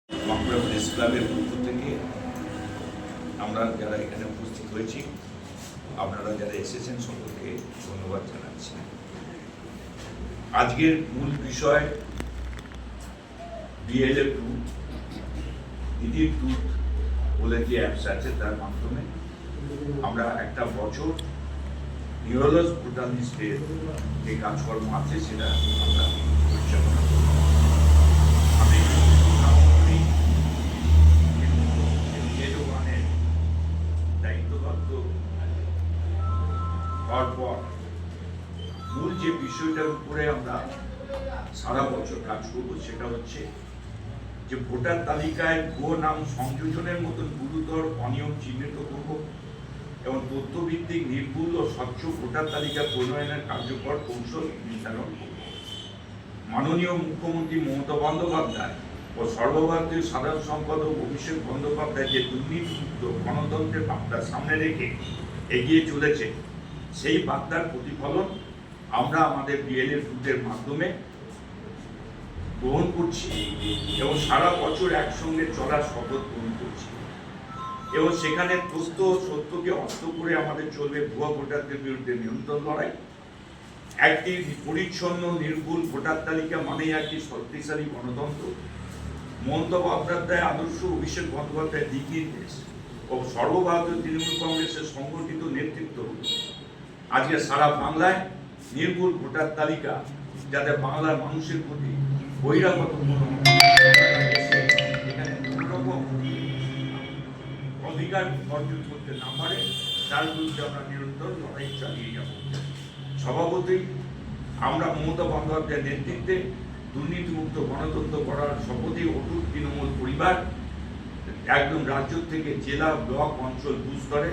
Bankura press ক্লাবের পক্ষ থেকে আমরা যারা এখানে উপস্থিত হয়েছি, আপনারা যারা এসেছেন সকলকে ধন্যবাদ জানাচ্ছি। আজকের মূল বিষয় বিএলএ ট্রুথ, দিদির ট্রুথ বলে যে অ্যাপস আছে তার মাধ্যমে আমরা একটা বছর নিউরোলজ ভোটার লিস্টের যে কাজকর্ম আছে সেটা আমরা পরিচালনা করি। আমি দায়িত্বপ্রাপ্ত হওয়ার পর মূল যে বিষয়টার উপরে আমরা সারা বছর কাজ করব সেটা হচ্ছে যে ভোটার তালিকায় ভুয়ো নাম সংযোজনের মতন গুরুতর অনিয়ম চিহ্নিত করব এবং তথ্যভিত্তিক নির্ভুল ও স্বচ্ছ ভোটার তালিকা প্রণয়নের কার্যকর কৌশল নির্ধারণ করব। মাননীয় মুখ্যমন্ত্রী মমতা বন্দ্যোপাধ্যায় ও সর্বভারতীয় সাধারণ সম্পাদক অভিষেক বন্দ্যোপাধ্যায় যে দুর্নীতিমুক্ত গণতন্ত্রের বার্তা সামনে রেখে এগিয়ে চলেছে, সেই বার্তার প্রতিফলন আমরা আমাদের বিএলএ ট্রুথের মাধ্যমে গ্রহণ করছি এবং সারা বছর একসঙ্গে চলার শপথ গ্রহণ করছি। এবং সেখানে তথ্য সত্যকে অস্ত্র করে আমাদের চলবে ভুয়া ভোটারদের বিরুদ্ধে নিয়ন্ত্রণ লড়াই। একটি পরিচ্ছন্ন নির্ভুল ভোটার তালিকা মানেই একটি শক্তিশালী গণতন্ত্র। মমতা বন্দ্যোপাধ্যায় আদর্শ, অভিষেক বন্দ্যোপাধ্যায় দিক নির্দেশ ও সর্বভারতীয় তৃণমূল কংগ্রেসের সংগঠিত নেতৃত্ব আজকে সারা বাংলায় নির্ভুল ভোটার তালিকা, যাতে বাংলার মানুষের প্রতি বহিরাগত এখানে কোনো রকম অধিকার অর্জন করতে না পারে, তার বিরুদ্ধে আমরা নিরন্তর লড়াই চালিয়ে যাব। স্বভাবতই আমরা মমতা বন্দ্যোপাধ্যায়ের নেতৃত্বে দুর্নীতিমুক্ত গণতন্ত্র করার শপথে অটুট তৃণমূল পরিবার একদম রাজ্য থেকে জেলা, ব্লক, অঞ্চল, বুথ স্তরে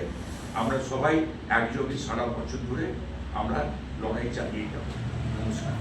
আমরা সবাই একযোগে সারা বছর ধরে আমরা লড়াই চালিয়ে যাব। নমস্কার।